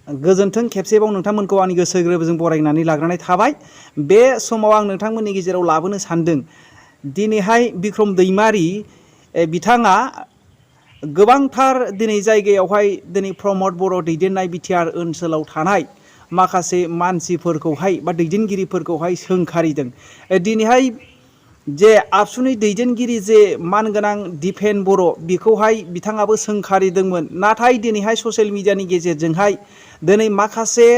गोजोन्थों खेबसेबाव नोंथांमोनखौ आंनि गोसो गोरबोजों बरायनानै लाग्रोनाय थाबाय। बे समाव आं नोंथांमोननि गेजेराव लाबोनो सानदों दिनैहाय बिक्रम दैमारि बिथाङा गोबांथार दिनै जायगायावहाय दिनै प्रमद बर' दैदेननाय बिटिआर ओनसोलाव थानाय माखासे मानसिफोरखौहाय बा दैदेनगिरिफोरखौहाय सोंखारिदों। दिनैहाय जे आबसुनि दैदेनगिरि जे मानगोनां दिपेन बर' बेखौहाय बिथाङाबो सोंखारिदोंमोन। नाथाय दिनैहाय ससियेल मिडियानि गेजेरजोंहाय दिनै माखासे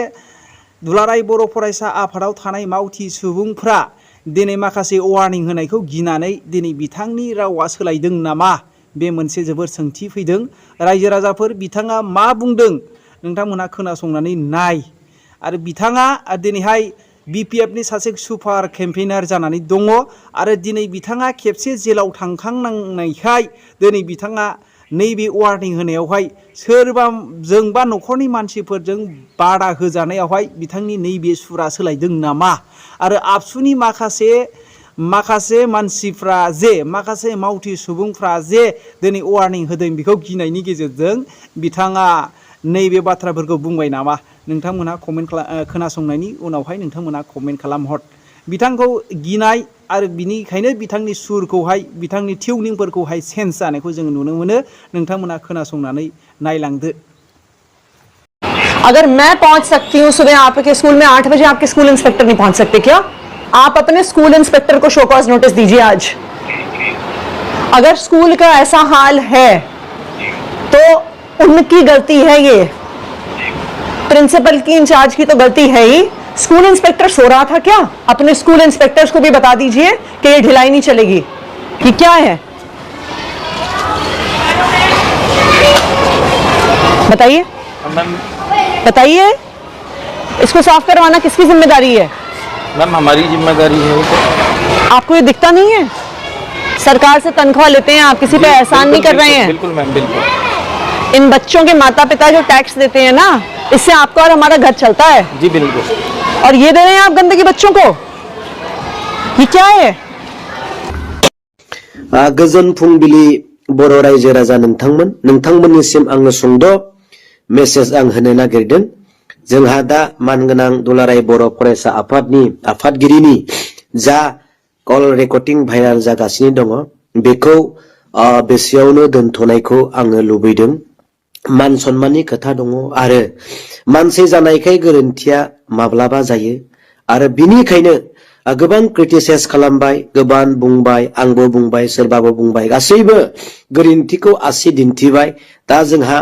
दुलाराय बर' फरायसा आफादाव थानाय मावथि सुबुंफ्रा दिनै माखासे वार्निं होनायखौ गिनानै दिनै बिथांनि रावा सोलायदों नामा, बे मोनसे जोबोर सोंथि फैदों। रायजो राजाफोर बिथाङा मा बुंदों नोंथांमोनहा खोनासंनानै नाय। आरो बिथाङा दिनैहाय बिपिएफनि सासे सुपार केम्पेइनार जानानै दङ आरो दिनै बिथाङा खेबसे जेलाव थांखांनांनायखाय दिनै बिथाङा नैबे वार्निं होनायावहाय सोरबा जोंबा न'खरनि मानसिफोरजों बादा होजानायावहाय बिथांनि नैबे सुरा सोलायदों नामा। आरो आबसुनि माखासे मानसिफ्रा जे माखासे मावथि सुबुंफ्रा जे दिनै वार्निं होदों बेखौ गिनायनि गेजेरजों बिथाङा नैबे बाथ्राफोरखौ बुंबाय नामा। नोंथांमोनहा कमेन्ट खोनासंनायनि उनावहाय नोंथांमोनहा कमेन्ट खालामहर। बिथांखौ गिनाय आरो बिनिखायनो बिथांनि सुरखौहाय बिथांनि टिउनिंफोरखौहाय चेन्ज जानायखौ जों नुनो मोनो। नोंथांमोनहा खोनासंनानै नायलांदो। अगर मैं पहुंच सकती हूं सुबह आपके स्कूल में 8 बजे, आपके स्कूल इंस्पेक्टर नहीं पहुंच सकते क्या? आप अपने स्कूल इंस्पेक्टर को शो कॉज नोटिस दीजिए आज। अगर स्कूल का ऐसा हाल है तो उनकी गलती है, ये प्रिंसिपल की इंचार्ज की तो गलती है ही। स्कूल इंस्पेक्टर सो रहा था क्या? अपने स्कूल इंस्पेक्टर्स को भी बता दीजिए कि ये ढिलाई नहीं चलेगी। ये क्या है बताइए, बताइए। इसको साफ करवाना किसकी जिम्मेदारी है? मैम हमारी जिम्मेदारी है। आपको ये दिखता नहीं है? सरकार से तनख्वाह लेते हैं आप, किसी पे एहसान नहीं कर रहे हैं। बिल्कुल मैम, बिल्कुल। इन बच्चों के माता पिता जो टैक्स देते हैं ना, इससे आपका और हमारा घर चलता है। जी बिल्कुल। और ये दे रहे हैं आप गंदगी बच्चों को, ये क्या है? गोजोन फुंबिलि बर' रायजो राजा नोंथांमोननिसिम आङो सुंद' मेसेज आं होनो नागिरदों। जोंहा दा मानगोनां दुलाराय बर' फरायसा आफादगिरिनि जा कल रेकर्डिं भाइराल जागासिनो दङ बेखौ बेसेयावनो दोनथ'नायखौ आङो लुबैदों। मान सन्माननि खोथा दङ आरो मानसि जानायखाय गोरोन्थिया माब्लाबा जायो आरो बिनिखायनो गोबां क्रिटिसाइज खालामबाय, गोबां बुंबाय, आंबो बुंबाय, सोरबाबो बुंबाय, गासैबो गोरोन्थिखौ आसि दिन्थिबाय। दा जोंहा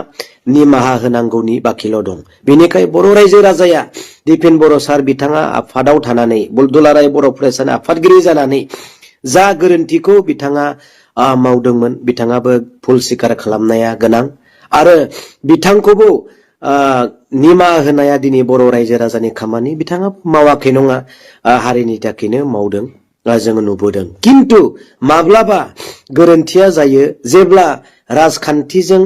निमाहा होनांगौनि बाखिल' दं। बेनिखाय बर' रायजो राजाया दिपेन बर' सार बिथाङा आफादाव थानानै दुलाराय बर' फरायसानि आफादगिरि जानानै जा गोरोन्थिखौ बिथाङा मावदोंमोन बिथाङाबो फुल स्वीकार खालामनाया गोनां आरो बिथांखौबो निमाहा होनाया दिनै बर' रायजो राजानि खामानि। बिथाङा मावाखै नङा, हारिनि थाखायनो मावदों, जोङो नुबोदों। किन्तु माब्लाबा गोरोन्थिया जायो जेब्ला राजखान्थिजों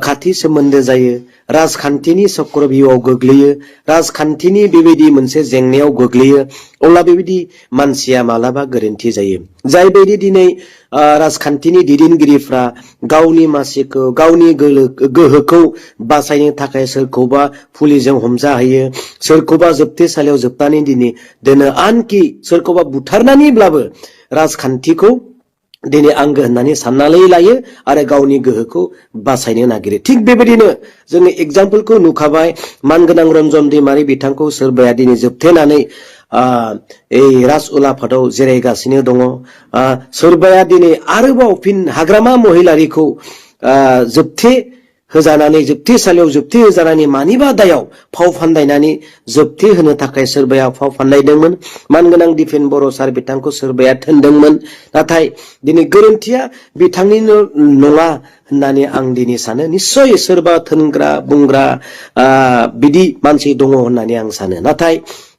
खाथि सोमोन्दो जायो, राजखान्थिनि चक्रबिउआव गोग्लैयो, राजखान्थिनि बेबायदि मोनसे जेंनायाव गोग्लैयो, अब्ला बेबायदि मानसिया मालाबा गोरोन्थि जायो। जायबायदि दिनै राजखान्थिनि दैदेनगिरिफ्रा गावनि मासिखौ, गावनि गोहोखौ बासायनो थाखाय सोरखौबा पुलिसजों हमजाहैयो, सोरखौबा जोबथेसालियाव जोबनानै दोनो, आनखि सोरखौबा बुथारनानैब्लाबो राजखान्थिखौ दिनै आंगो होननानै साननानै लायो आरो गावनि गोहोखौ बासायनो नागिरो। थिग बेबायदिनो जोङो एग्जाम्पलखौ नुखाबाय। मानगोनां रन्जन दैमारि बिथांखौ सोरबाया दिनै जोबथेनानै राज उलाफादाव जिरायगासिनो दङ। सोरबाया दिनै आरोबाव फिन हाग्रामा महिलारिखौ जोबथेसालियाव जोबथे होजानानै मानिबा दायाव फाव फान्दायनानै जोबथे होनो थाखाय सोरबाया फाव फान्दायदोंमोन। मानगोनां दिपेन बर' सार बिथांखौ सोरबाया थोनदोंमोन। नाथाय दिनै गोरोन्थिया बिथांनिनो नङा होननानै आं दिनै सानो। निस्सय सोरबा थोनग्रा बुंग्रा बिदि मानसि दङ होननानै आं सानो। नाथाय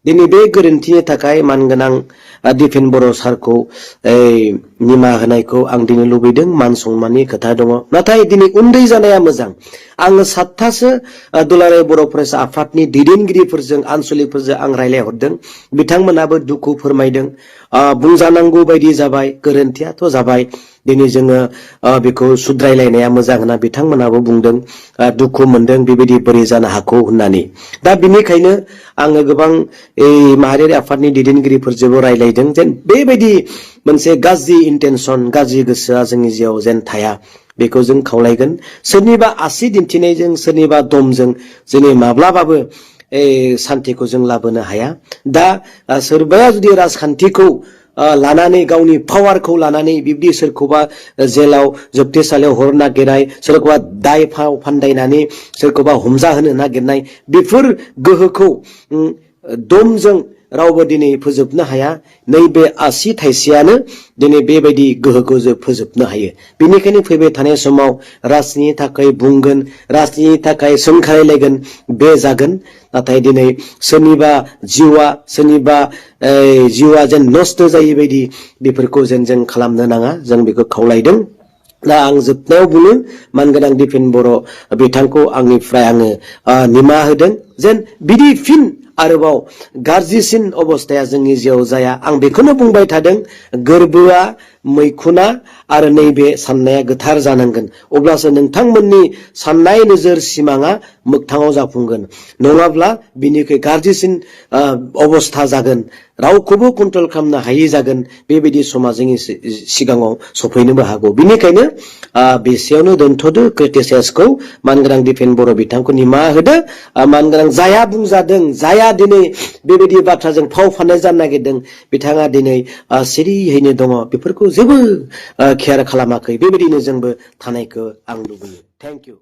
दिनै बे गोरोन्थिनि थाखाय मानगोनां दिपेन बर' सारखौ निमा होनायखौ आं दिनै लुबैदों मान सन्माननि खोथा दङ नाथाय दिनै उन्दै जानाया मोजां आङो 7थासो दुलाराय बर' फरायसा आफादनि दैदेनगिरिफोरजों आनसलिकफोरजों आं रायलायहरदों बिथांमोनाबो दुखु फोरमायदों बुंजानांगौ बायदि जाबाय गोरोन्थियाथ' जाबाय दिनै जोङो बेखौ सुद्रायलायनाया मोजां होनना बिथांमोनाबो बुंदों दुखु मोनदों बेबायदि बोरै जानो हागौ होननानै दा बिनिखायनो आङो गोबां माहारियारि आफादनि दैदेनगिरिफोरजोंबो रायलायदों जेन बेबायदि मोनसे गाज्रि इन्टेनसन गाज्रि गोसोआ जोंनि जिउआव जेन थाया बेखौ जों खावलायगोन सोरनिबा आसि दिन्थिनायजों सोरनिबा दमजों जोंनि माब्लाबाबो सान्थिखौ जों लाबोनो हाया दा सोरबाया जुदि राजखान्थिखौ लानानै गावनि पावारखौ लानानै बिब्दि सोरखौबा जेलाव जोबथेसालियाव हरनो नागिरनाय सोरखौबा दाय फाव फान्दायनानै सोरखौबा हमजाहोनो नागिरनाय बेफोर गोहोखौ दमजों रावबो दिनै फोजोबनो हाया नैबे आसि थाइसेयानो दिनै बेबायदि गोहोखौ जों फोजोबनो हायो बेनिखायनो फैबाय थानाय समाव राजनीतिनि थाखाय बुंगोन राजनीतिनि थाखाय सोंखारिलायगोन बे जागोन नाथाय दिनै सोरनिबा जिउआ जेन नस्थ' जायै बायदि बेफोरखौ जेन जों खालामनो नाङा जों बेखौ खावलायदों दा आं जोबनायाव बुङो मानगोनां दिपेन बर' बिथांखौ आंनिफ्राय आङो निमाहा होदों जेन बिदि फिन आरोबाव गाज्रिसिन अबस्थाया जोंनि जिउआव जाया आं बेखौनो बुंबाय थादों गोरबोआ मैखुना आरो नैबे साननाया गोथार जानांगोन अब्लासो नोंथांमोननि साननाय नोजोर सिमाङा मोगथाङाव जाफुंगोन नङाब्ला बिनिख्रुइ गाज्रिसिन अबस्था जागोन रावखौबो कन्ट्रल खालामनो हायै जागोन बेबायदि समा जोंनि सिगाङाव सफैनोबो हागौ बिनिखायनो बेसेयावनो दोनथ'दो क्रिटिसाइजखौ मानगोनां दिपेन बर' बिथांखौ निमाहा होदो मानगोनां जाया बुंजादों जाया दिनै बेबायदि बाथ्राजों फाव फान्दाय जानो नागिरदों बिथाङा दिनै सिरियैनो दङ बेफोरखौ जेबो केयार खालामाखै बेबायदिनो जोंबो थानायखौ आं लुबैयो थेंक इउ